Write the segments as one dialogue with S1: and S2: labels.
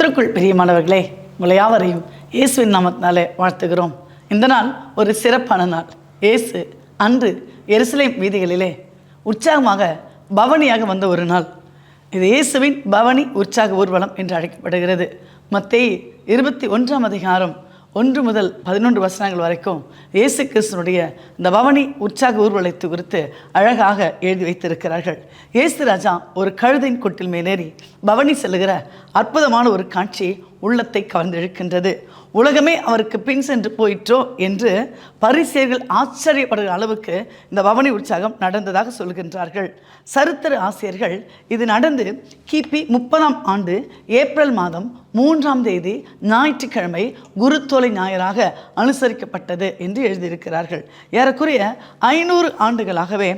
S1: கர்த்தருக்குள் பிரியமானவர்களே, உங்களை யாவரையும் இயேசுவின் நாமத்தினாலே வாழ்த்துகிறோம். இந்த நாள் ஒரு சிறப்பான நாள். இயேசு அன்று எருசலேம் வீதிகளிலே உற்சாகமாக பவனியாக வந்த ஒரு நாள். இது இயேசுவின் பவனி உற்சாக ஊர்வலம் என்று அழைக்கப்படுகிறது. மத்தேயு 21 அதிகாரம் 1 முதல் 11 வசனங்கள் வரைக்கும் இயேசு கிறிஸ்துனுடைய இந்த பவனி உற்சாக ஊர்வலத்தை குறித்து அழகாக எழுதி வைத்திருக்கிறார்கள். இயேசு ராஜா ஒரு கழுதையின் கொட்டில் மேலேறி பவனி செல்லுகிற அற்புதமான ஒரு காட்சி உள்ளத்தை கவர்ந்திழுக்கின்றது. உலகமே அவருக்கு பின் சென்று போயிற்றோ என்று பரிசேயர்கள் ஆச்சரியப்படுகிற அளவுக்கு இந்த பவனி உற்சாகம் நடந்ததாக சொல்கின்றார்கள். சரித்திர ஆசிரியர்கள் இது நடந்து கிபி 30ஆம் ஆண்டு ஏப்ரல் மாதம் 3ஆம் தேதி ஞாயிற்றுக்கிழமை குருத்தோலை ஞாயிறாக அனுசரிக்கப்பட்டது என்று எழுதியிருக்கிறார்கள். ஏறக்குறைய 500 ஆண்டுகளாகவே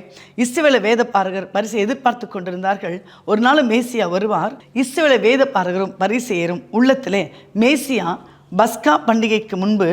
S1: இஸ்ரவேல வேத பாரகர் பரிசை எதிர்பார்த்து கொண்டிருந்தார்கள். ஒரு நாள் மேசியா வருவார். இஸ்ரவேல வேத பாரகரும் பரிசேயரும் உள்ளத்திலே மேசியா பஸ்கா பண்டிகைக்கு முன்பு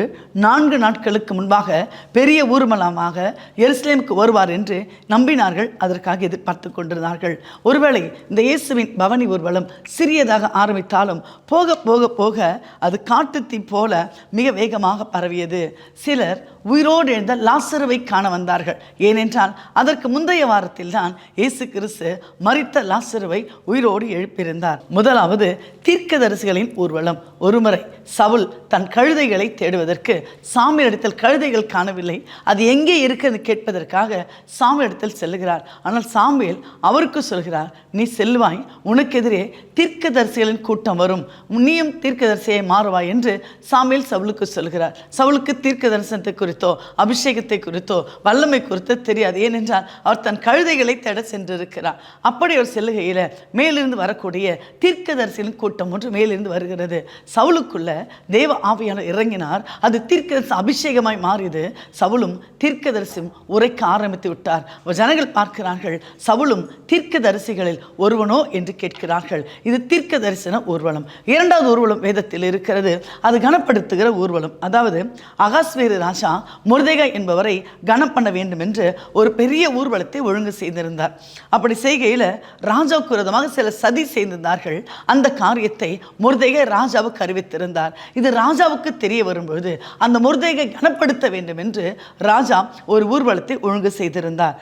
S1: 4 நாட்களுக்கு முன்பாக பெரிய ஊர்வலமாக எருசலேமுக்கு வருவார் என்று நம்பினார்கள். அதற்காக எதிர்பார்த்து கொண்டிருந்தார்கள். ஒருவேளை இந்த இயேசுவின் பவனி ஊர்வலம் சிறியதாக ஆரம்பித்தாலும் போக போக போக அது காட்டுத்தீ போல மிக வேகமாக பரவியது. சிலர் உயிரோடு எழுந்த லாசருவை காண வந்தார்கள். ஏனென்றால் அதற்கு முந்தைய வாரத்தில் தான் இயேசு கிறிஸ்து மரித்த லாசருவை உயிரோடு எழுப்பியிருந்தார். முதலாவது தீர்க்கதரிசிகளின் ஊர்வலம். ஒருமுறை சவுல் தன் கழுதைகளை தேடுவதற்கு சாமுவேலிடத்தில் கழுதைகள் காணவில்லை. அது எங்கே இருக்கிறது கேட்பதற்காக சாமுவேலிடத்தில் செல்லுகிறார். ஆனால் சாமுவேல் அவருக்கு சொல்கிறார், நீ செல்வாய், உனக்கு எதிரே தீர்க்கதரிசிகளின் கூட்டம் வரும், நீயும் தீர்க்கதரிசியை மாறுவாய் என்று சாமுவேல் சவுலுக்கு சொல்கிறார். சவுலுக்கு தீர்க்க தரிசனத்தை குறித்தோ அபிஷேகத்தை குறித்தோ வல்லமை குறித்தோ தெரியாது. ஏனென்றால் அவர் தன் கழுதைகளை தேட சென்றிருக்கிறார். அப்படி அவர் செல்லுகையில் மேலிருந்து வரக்கூடிய தீர்க்கதரிசிகளின் கூட்டம் ஒன்று மேலிருந்து வருகிறது. சவுலுக்குள்ள தேவ ஆவியானவர் இறங்கினார். அது தீர்க்கதரிசி அபிஷேகமாய் மாறியது. சவுலும் தீர்க்கதரிசியும் உரைக்க ஆரம்பித்து விட்டார். ஜனங்கள் பார்க்கிறார்கள், சவுலும் தீர்க்கதரிசிகளில் ஒருவனோ என்று கேட்கிறார்கள். இது தீர்க்க தரிசன ஊர்வலம். இரண்டாவது ஊர்வலம் வேதத்தில் இருக்கிறது. அது கனப்படுத்துகிற ஊர்வலம். அதாவது அகாஸ்வேரு ராஜா மொர்தெகாய் என்பவரை கனம் பண்ண வேண்டும் என்று ஒரு பெரிய ஊர்வலத்தை ஒழுங்கு செய்திருந்தார். அப்படி செய்கையில் ராஜாவுக்கு விரோதமாக சில சதி செய்திருந்தார்கள். அந்த காரியத்தை மொர்தெகாய் ராஜாவுக்கு அறிவித்திருந்தார். இது ராஜாவுக்கு தெரிய வரும்பொழுது அந்த மொர்தெகாயை கனப்படுத்த வேண்டும் என்று ராஜா ஒரு ஊர்வலத்தை ஒழுங்கு செய்திருந்தார்.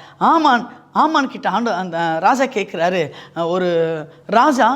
S1: ஆமான் கிட்ட அந்த ராஜா கேட்குறாரு, ஒரு ராஜா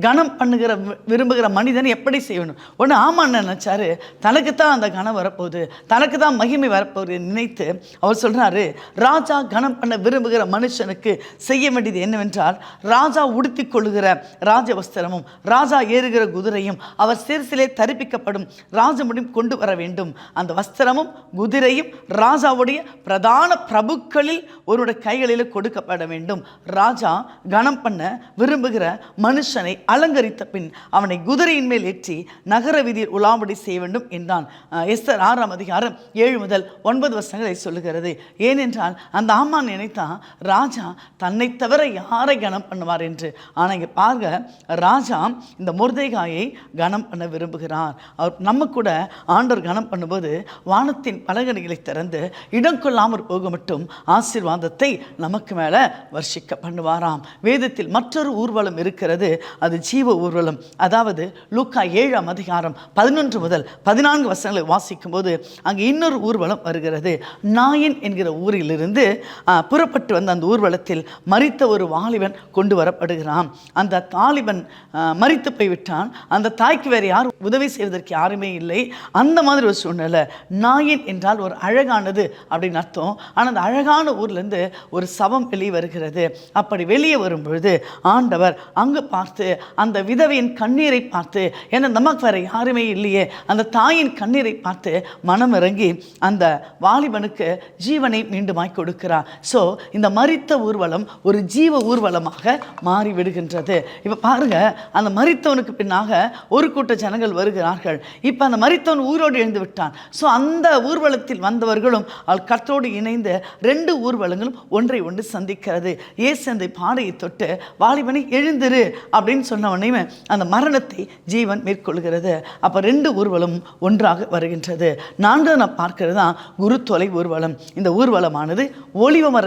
S1: கனம் பண்ணுகிற விரும்புகிற மனிதன் எப்படி செய்யணும்? ஒன்று ஆமான்னு நினச்சாரு, தனக்குத்தான் அந்த கனம் வரப்போகுது, தனக்கு தான் மகிமை வரப்போகுது நினைத்து அவர் சொல்கிறாரு, ராஜா கனம் பண்ண விரும்புகிற மனுஷனுக்கு செய்ய வேண்டியது என்னவென்றால், ராஜா உடுத்தி கொள்ளுகிற ராஜவஸ்திரமும் ராஜா ஏறுகிற குதிரையும் அவர் சிறுசிலே தரிப்பிக்கப்படும் ராஜமுடியும் கொண்டு வர வேண்டும். அந்த வஸ்திரமும் குதிரையும் ராஜாவுடைய பிரதான பிரபுக்களில் ஒருவருடைய கைகளில் கொடுக்கப்பட வேண்டும். ராஜா கனம் பண்ண விரும்புகிற மனுஷனை அலங்கரித்த பின் அவனை குதிரையின் மேல் ஏற்றி நகர வீதியில் உலாவடி செய்ய வேண்டும் என்றான். எஸ்தர் 6ஆம் அதிகாரம் 7 முதல் 9 வசனங்களை சொல்லுகிறது. ஏனென்றால் அந்த ஆமான் நினைத்தான், ராஜா தன்னை தவிர யாரை கனம் பண்ணுவார் என்று. ஆனால் இங்கே பாருங்க, ராஜா இந்த மொர்தெகாயை கனம் பண்ண விரும்புகிறார். அவர் நம்ம கூட ஆண்டவர் கனம் பண்ணும்போது வானத்தின் பலகணிகளை திறந்து இடம் கொள்ளாமற் போக மட்டும் ஆசீர்வாதத்தை நமக்கு மேலே வர்ஷிக்க பண்ணுவாராம். வேதத்தில் மற்றொரு ஊர்வலம் இருக்கிறது. அது ஜீவ ஊர்வலம். அதாவது லூக்கா 7ஆம் அதிகாரம் 11 முதல் 14 வசனங்களை வாசிக்கும் போது அங்கே இன்னொரு ஊர்வலம் வருகிறது. நாயின் என்கிற ஊரிலிருந்து புறப்பட்டு வந்த அந்த ஊர்வலத்தில் மரித்த ஒரு வாலிபன் கொண்டு வரப்படுகிறான். அந்த வாலிபன் மரித்து போய்விட்டான். அந்த தாய்க்கு வேறு யாரும் உதவி செய்வதற்கு யாருமே இல்லை. அந்த மாதிரி ஒரு சூழ்நிலை. நாயின் என்றால் ஒரு அழகானது அப்படின்னு அர்த்தம். ஆனால் அந்த அழகான ஊர்லேருந்து ஒரு சவம் வெளியே வருகிறது. அப்படி வெளியே வரும்பொழுது ஆண்டவர் அங்கு பார்த்து அந்த விதவையின் கண்ணீரை பார்த்து, ஏன்னா நமக்கு வேற யாருமே இல்லையே, அந்த தாயின் கண்ணீரை பார்த்து மனம் இறங்கி அந்த வாலிபனுக்கு ஜீவனை மீண்டுமாய் கொடுக்கிறார். ஸோ இந்த மரித்த ஊர்வலம் ஒரு ஜீவ ஊர்வலமாக மாறிவிடுகின்றது. இப்போ பாருங்க, அந்த மரித்தவனுக்கு பின்னாக ஒரு கூட்ட ஜனங்கள் வருகிறார்கள். இப்போ அந்த மரித்தவன் ஊரோடு எழுந்து விட்டான். ஸோ அந்த ஊர்வலத்தில் வந்தவர்களும் அவள் கர்த்தரோடு இணைந்து 2 ஊர்வலங்களும் ஒன்றை ஒன்று சந்திக்கிறது. இயேசு அந்த பாடையை தொட்டு வாலிபனை எழுந்திரு அப்படின்னு அப்படின்னு சொன்ன உடனே அந்த மரணத்தை ஜீவன் மேற்கொள்கிறது. அப்போ 2 ஊர்வலம் ஒன்றாக வருகின்றது. 4 நான் பார்க்கிறது தான் குருத்தோலை ஊர்வலம். இந்த ஊர்வலமானது ஒலிவமர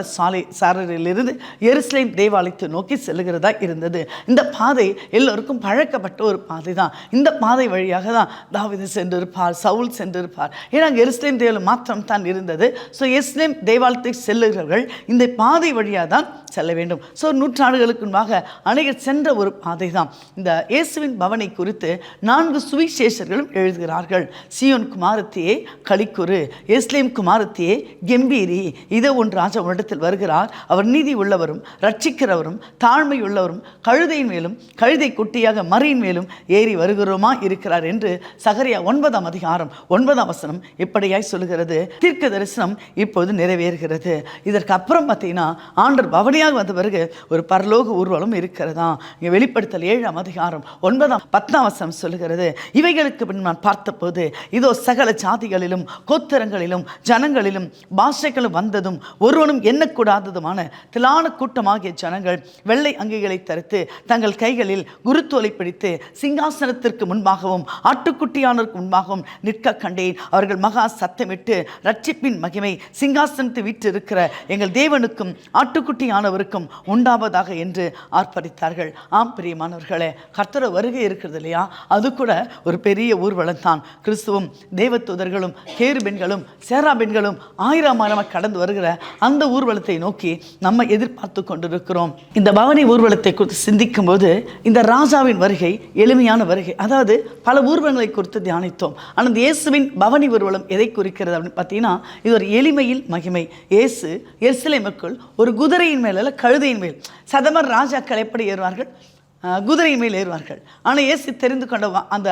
S1: சாலையிலிருந்து எருசலேம் தேவாலயத்தை நோக்கி செல்லுகிறதா இருந்தது. இந்த பாதை எல்லோருக்கும் பழக்கப்பட்ட ஒரு பாதை தான். இந்த பாதை வழியாக தான் தாவீது சென்றிருப்பார், சவுல் சென்றிருப்பார். ஏன்னா எருசலேம் தேவாலயம் மாத்திரம் தான் இருந்தது. ஸோ எருசலேம் தேவாலயத்துக்கு செல்லுகிறவர்கள் இந்த பாதை வழியாக தான் செல்ல வேண்டும். ஸோ நூற்றாண்டுகளுக்கு முன்பாக அநேகர் சென்ற ஒரு பாதை தான். இந்த இயேசுவின் பவனை குறித்து 4 சுவிசேஷர்களும் எழுதுகிறார்கள். சீயோன் குமாரத்தியே களிக்குறு, எருசலேம் குமாரத்தியே கெம்பீரி, இதோ உன் ராஜா உன்னிடத்தில் வருகிறார், அவர் நீதி உள்ளவரும் ரட்சிக்கிறவரும் தாழ்மை உள்ளவரும் கழுதையின் மேலும் கழுதை குட்டியாக மறியின் மேலும் ஏறி வருகிறோமா இருக்கிறார் என்று சகரியா 9ஆம் அதிகாரம் 9ஆம் வசனம் இப்படியாய் சொல்லுகிறது. தீர்க்க தரிசனம் இப்போது நிறைவேறுகிறது. இதற்கு அப்புறம் பார்த்தீங்கன்னா ஆண்டவர் பவனியாக வந்த பிறகு ஒரு பரலோக ஊர்வலம் இருக்கிறதா. இங்கே வெளிப்படுத்தல் 7ஆம் அதிகாரம் 9ஆம் 10ஆம் வசனம் சொல்லுகிறது. இவைகளுக்கு பின் நான் பார்த்தபோது இதோ சகல ஜாதிகளிலும் கோத்திரங்களிலும் ஜனங்களிலும் பாஷைகளும் வந்ததும் ஒருவனும் எண்ணக்கூடாததுமான திலான கூட்டமாகிய ஜனங்கள் வெள்ளை அங்கிகளை தரித்து தங்கள் கைகளில் குருத்தோலை பிடித்து சிங்காசனத்திற்கு முன்பாகவும் ஆட்டுக்குட்டியானருக்கு முன்பாகவும் நிற்க கண்டேன். அவர்கள் மகா சத்தமிட்டு ரட்சிப்பின் மகிமை சிங்காசனத்தை வீற்றிருக்கிற எங்கள் தேவனுக்கும் ஆட்டுக்குட்டியானவருக்கும் உண்டாவதாக என்று ஆர்ப்பரித்தார்கள். ஆம் பிரியமானவர்களே, கர்த்தர் வருகை இருக்கிறது இல்லையா, அது கூட ஒரு பெரிய ஊர்வலம் தான். கிறிஸ்துவும் தேவதூதர்களும் கேருபெண்களும் சேராபெண்களும் 1000 கடந்து வருகிற அந்த ஊர்வலத்தை நோக்கி நம்ம எதிர்பார்த்து கொண்டிருக்கிறோம். இந்த பவனி ஊர்வலத்தை குறித்து சிந்திக்கும் போது இந்த ராஜாவின் வருகை எளிமையான வருகை. அதாவது பல ஊர்வலங்களை குறித்து தியானித்தோம். ஆனால் இந்த இயேசுவின் பவனி ஊர்வலம் எதை குறிக்கிறது அப்படின்னு பார்த்தீங்கன்னா, இது ஒரு எளிமையில் மகிமை. இயேசு எருசலேமுக்குள் ஒரு குதிரையின் மேல் அல்ல கழுதையின் மேல். சதமர் ராஜாக்கள் எப்படி ஏறுவார்கள்? குதிரை மேல் ஏறுவார்கள். ஆனால் இயேசு தெரிந்து கொண்ட அந்த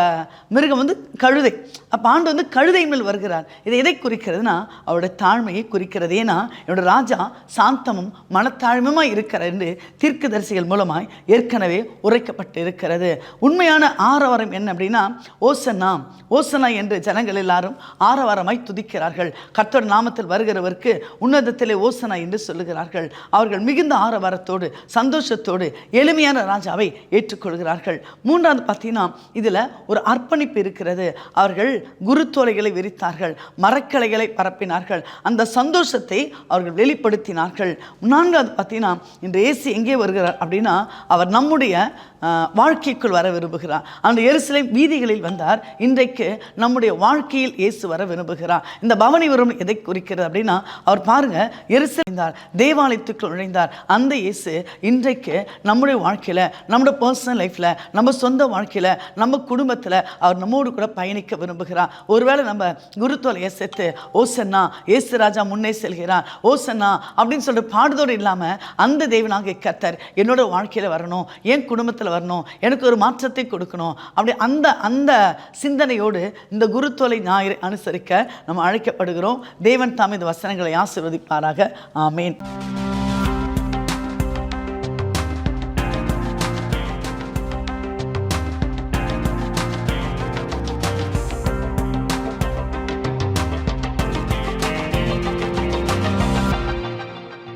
S1: மிருகம் கழுதை. அப்போ ஆண்டு கழுதை மேல் வருகிறார். இதை எதை குறிக்கிறதுனா அவருடைய தாழ்மையை குறிக்கிறது. ஏன்னா என்னோட ராஜா சாந்தமும் மனத்தாழ்மையுமாய் இருக்கிறார் என்று தீர்க்கதரிசிகள் மூலமாய் ஏற்கனவே உரைக்கப்பட்டு இருக்கிறது. உண்மையான ஆரவாரம் என்ன அப்படின்னா, ஓசன்னா ஓசனா என்று ஜனங்கள் எல்லாரும் ஆரவாரமாய் துதிக்கிறார்கள். கர்த்தர் நாமத்தில் வருகிறவருக்கு உன்னதத்திலே ஓசனா என்று சொல்லுகிறார்கள். அவர்கள் மிகுந்த ஆரவாரத்தோடு சந்தோஷத்தோடு எளிமையான ராஜாவை ஏற்றுக்கொள்கிறார்கள். 3வது பார்த்தீங்கன்னா இதில் ஒரு அர்ப்பணிப்பு இருக்கிறது. அவர்கள் குருத்தோலைகளை விரித்தார்கள், மரக்கிளைகளை பரப்பினார்கள், அந்த சந்தோஷத்தை அவர்கள் வெளிப்படுத்தினார்கள். 4வது பார்த்தீங்கன்னா இன்று இயேசு எங்கே வருகிறார் அப்படின்னா, அவர் நம்முடைய வாழ்க்கைக்குள் வர விரும்புகிறார். அந்த எருசலேம் வீதிகளில் வந்தார். இன்றைக்கு நம்முடைய வாழ்க்கையில் இயேசு வர விரும்புகிறார். இந்த பவனி வரும் எதை குறிக்கிறது அப்படின்னா, அவர் பாருங்க எருசலேம் தேவாலயத்துக்குள் நுழைந்தார். அந்த இயேசு இன்றைக்கு நம்முடைய வாழ்க்கையில், நம்முடைய பர்சனல் லைஃப்பில், நம்ம சொந்த வாழ்க்கையில், நம்ம குடும்பத்தில் அவர் நம்மோடு கூட பயணிக்க விரும்புகிறார். ஒருவேளை நம்ம குருத்தோலையை சேர்த்து ஓசன்னா இயேசு ராஜா முன்னே செல்கிறார் ஓசன்னா அப்படின்னு சொல்லிட்டு பாடுதோடு இல்லாமல் அந்த தேவனாகிய கர்த்தர் என்னோட வாழ்க்கையில் வரணும், என் குடும்பத்தில் வரணும், எனக்கு ஒரு மாற்றத்தை கொடுக்கணும், அப்படி அந்த சிந்தனையோடு இந்த குருத்தோலை ஞாயிறை அனுசரிக்க நம்ம அழைக்கப்படுகிறோம். தேவன் தாம் இந்த வசனங்களை ஆசீர்வதிப்பாராக. ஆமேன்.